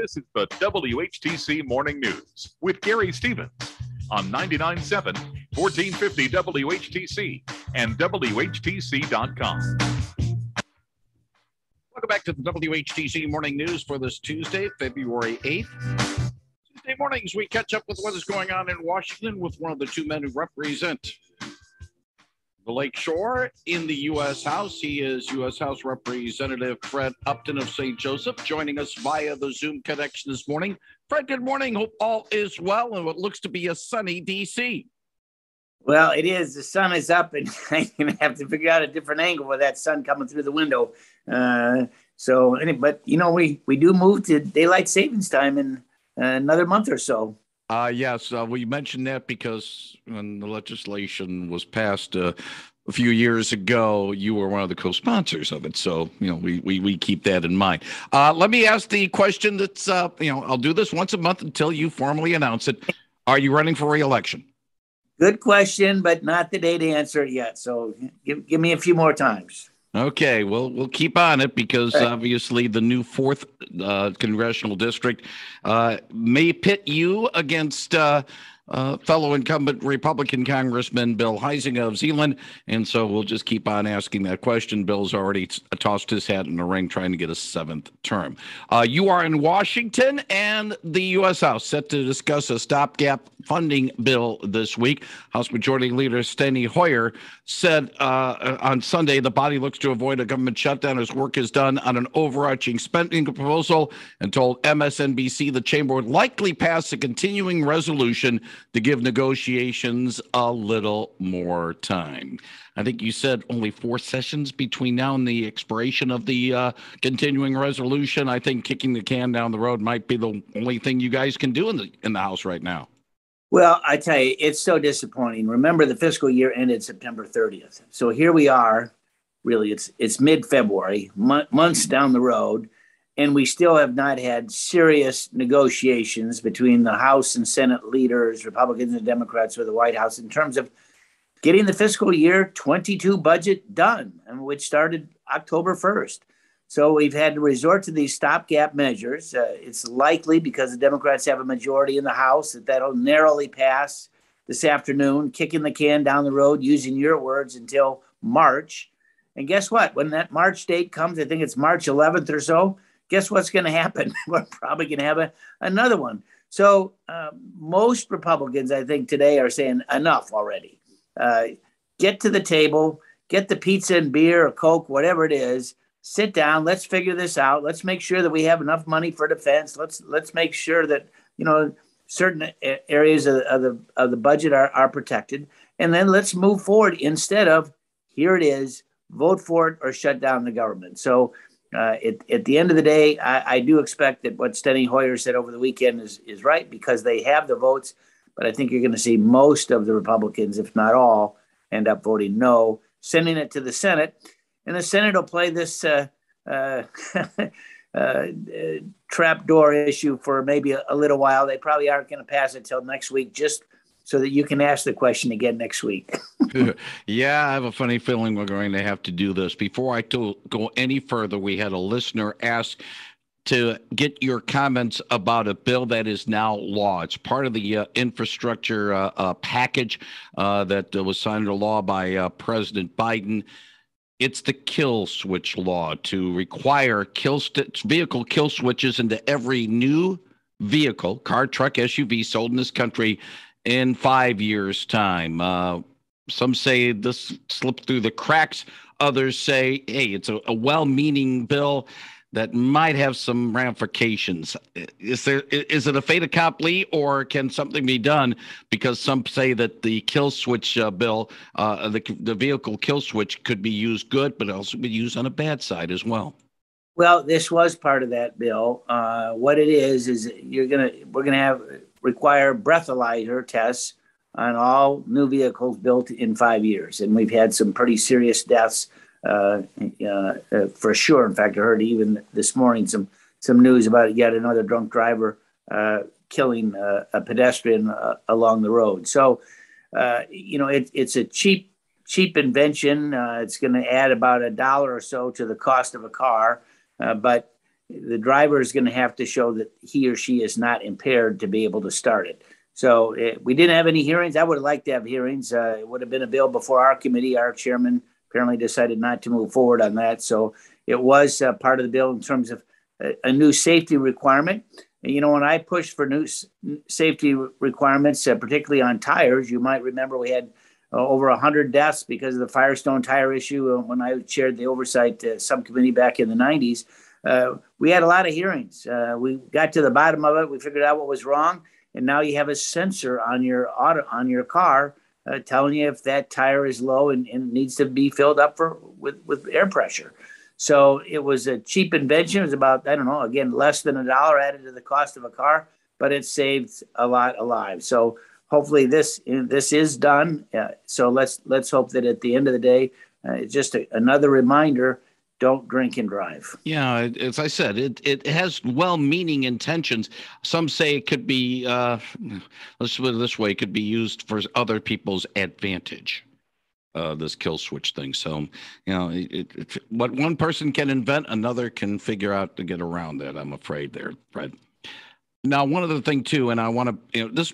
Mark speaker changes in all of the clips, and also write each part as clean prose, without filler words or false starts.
Speaker 1: This is the WHTC Morning News with Gary Stevens on 99.7, 1450 WHTC and WHTC.com.
Speaker 2: Welcome back to the WHTC Morning News for this Tuesday, February 8th. Tuesday mornings, we catch up with what is going on in Washington with one of the two men who represent the Lake Shore in the U.S. House. He is U.S. House Representative Fred Upton of St. Joseph, joining us via the Zoom connection this morning. Fred, good morning. Hope all is well in what looks to be a sunny D.C.
Speaker 3: Well, it is. The sun is up, and I'm going to have to figure out a different angle with that sun coming through the window. But, you know, we do move to daylight savings time in another month or so.
Speaker 2: Yes, we mentioned that because when the legislation was passed a few years ago, you were one of the co-sponsors of it. So, you know, we keep that in mind. Let me ask the question that's, I'll do this once a month until you formally announce it. Are you running for re-election?
Speaker 3: Good question, but not the day to answer it yet. So give me a few more times. Okay,
Speaker 2: we'll keep on it because obviously the new 4th congressional district may pit you against fellow incumbent Republican Congressman Bill Huizenga of Zeeland, and so we'll just keep on asking that question. Bill's already tossed his hat in the ring trying to get a 7th term. You are in Washington and the U.S. House set to discuss a stopgap funding bill this week. House Majority Leader Steny Hoyer said on Sunday the body looks to avoid a government shutdown as work is done on an overarching spending proposal, and told MSNBC the chamber would likely pass a continuing resolution to give negotiations a little more time. I think you said only 4 sessions between now and the expiration of the continuing resolution. I think kicking the can down the road might be the only thing you guys can do in the House right now.
Speaker 3: Well, I tell you, it's so disappointing. Remember, the fiscal year ended September 30th. So here we are, really, it's mid-February, months down the road, and we still have not had serious negotiations between the House and Senate leaders, Republicans and Democrats, or the White House in terms of getting the fiscal year 22 budget done, which started October 1st. So we've had to resort to these stopgap measures. It's likely, because the Democrats have a majority in the House, that'll narrowly pass this afternoon, kicking the can down the road, using your words, until March. And guess what? When that March date comes, I think it's March 11th or so, guess what's going to happen? We're probably going to have another one. So most Republicans, I think, today are saying enough already. Get to the table, get the pizza and beer or Coke, whatever it is. Sit down. Let's figure this out. Let's make sure that we have enough money for defense. Let's make sure that, you know, certain areas of the budget are protected. And then let's move forward instead of, here it is, vote for it or shut down the government. So at the end of the day, I do expect that what Steny Hoyer said over the weekend is right, because they have the votes. But I think you're going to see most of the Republicans, if not all, end up voting no, sending it to the Senate. And the Senate will play this trapdoor issue for maybe a little while. They probably aren't going to pass it till next week, just so that you can ask the question again next week.
Speaker 2: Yeah, I have a funny feeling we're going to have to do this. Before I go any further, we had a listener ask to get your comments about a bill that is now law. It's part of the infrastructure package that was signed into law by President Biden. It's the kill switch law to require vehicle kill switches into every new vehicle, car, truck, SUV sold in this country in 5 years' time. Some say this slipped through the cracks. Others say, hey, it's a well-meaning bill that might have some ramifications. Is it a fait accompli, or can something be done? Because some say that the kill switch bill, the vehicle kill switch, could be used good, but also be used on a bad side as well.
Speaker 3: Well, this was part of that bill. What it is we're gonna require breathalyzer tests on all new vehicles built in 5 years, and we've had some pretty serious deaths. For sure. In fact, I heard even this morning some news about yet another drunk driver killing a pedestrian along the road. So, it's a cheap invention. It's going to add about $1 or so to the cost of a car, but the driver is going to have to show that he or she is not impaired to be able to start it. So we didn't have any hearings. I would have liked to have hearings. It would have been a bill before our committee. Our chairman apparently decided not to move forward on that. So it was part of the bill in terms of a new safety requirement. And, when I pushed for new safety requirements, particularly on tires, you might remember we had over 100 deaths because of the Firestone tire issue when I chaired the oversight subcommittee back in the 90s. We had a lot of hearings. We got to the bottom of it. We figured out what was wrong. And now you have a sensor on your car telling you if that tire is low and needs to be filled up with air pressure. So it was a cheap invention. It was about, I don't know, again, less than $1 added to the cost of a car, but it saved a lot of lives. So hopefully this is done. So let's hope that at the end of the day, it's just another reminder. Don't drink and drive.
Speaker 2: Yeah, as I said, it has well-meaning intentions. Some say it could be, let's put it this way, it could be used for other people's advantage, this kill switch thing. So, what one person can invent, another can figure out to get around that, I'm afraid there, Fred. Now, one other thing, too, and I want to, this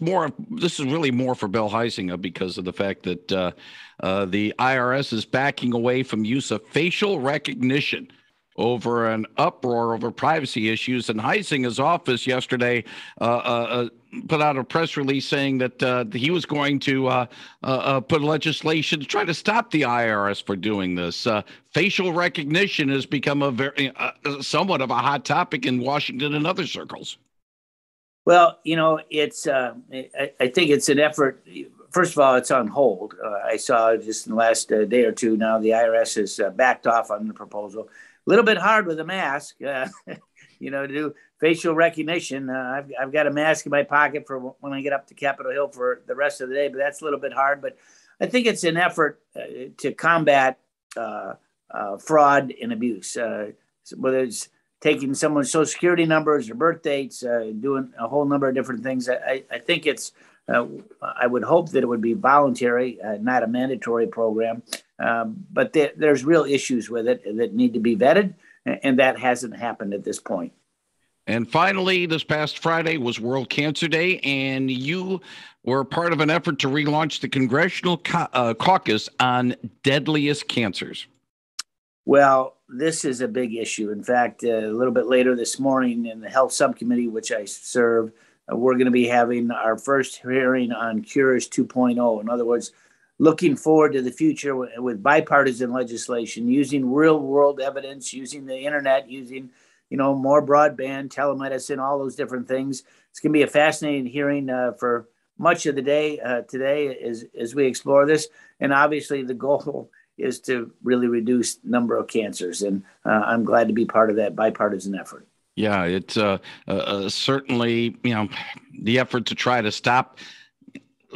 Speaker 2: is really more for Bill Heisinger because of the fact that the IRS is backing away from use of facial recognition over an uproar over privacy issues. And Heisinger's office yesterday put out a press release saying that he was going to put legislation to try to stop the IRS for doing this. Facial recognition has become a very somewhat of a hot topic in Washington and other circles.
Speaker 3: Well, it's I think it's an effort. First of all, it's on hold. I saw just in the last day or two now the IRS has backed off on the proposal. A little bit hard with a mask, to do facial recognition. I've got a mask in my pocket for when I get up to Capitol Hill for the rest of the day, but that's a little bit hard. But I think it's an effort to combat fraud and abuse, whether it's taking someone's social security numbers or birth dates, doing a whole number of different things. I think it's, I would hope that it would be voluntary, not a mandatory program. But there's real issues with it that need to be vetted, and that hasn't happened at this point.
Speaker 2: And finally, this past Friday was World Cancer Day, and you were part of an effort to relaunch the Congressional Caucus on Deadliest Cancers.
Speaker 3: Well, this is a big issue. In fact, a little bit later this morning in the Health Subcommittee, which I serve, we're going to be having our first hearing on Cures 2.0. In other words, looking forward to the future with bipartisan legislation, using real-world evidence, using the internet, using more broadband, telemedicine, all those different things. It's going to be a fascinating hearing for much of the day today as we explore this. And obviously, the goal is to really reduce the number of cancers. And I'm glad to be part of that bipartisan effort.
Speaker 2: Yeah, it's certainly, the effort to try to stop.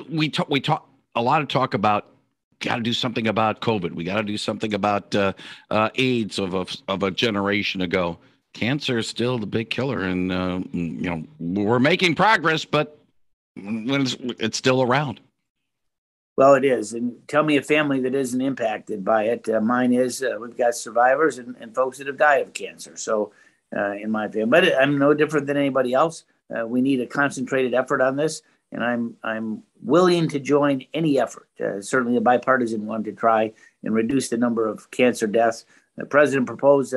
Speaker 2: We talk a lot of talk about got to do something about COVID. We got to do something about AIDS of a generation ago. Cancer is still the big killer. And, we're making progress, but when it's still around.
Speaker 3: Well, it is. And tell me a family that isn't impacted by it. Mine is. We've got survivors and folks that have died of cancer. So in my family, but I'm no different than anybody else. We need a concentrated effort on this. And I'm willing to join any effort, certainly a bipartisan one, to try and reduce the number of cancer deaths. The president proposed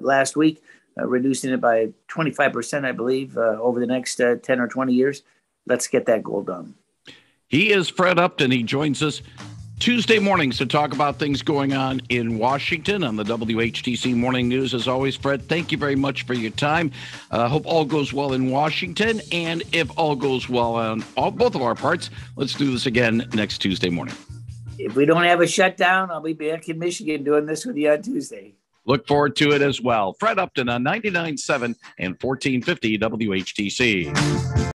Speaker 3: last week reducing it by 25%, I believe, over the next 10 or 20 years. Let's get that goal done.
Speaker 2: He is Fred Upton. He joins us Tuesday mornings to talk about things going on in Washington on the WHTC Morning News. As always, Fred, thank you very much for your time. Hope all goes well in Washington. And if all goes well on both of our parts, let's do this again next Tuesday morning.
Speaker 3: If we don't have a shutdown, I'll be back in Michigan doing this with you on Tuesday.
Speaker 2: Look forward to it as well. Fred Upton on 99.7 and 1450 WHTC.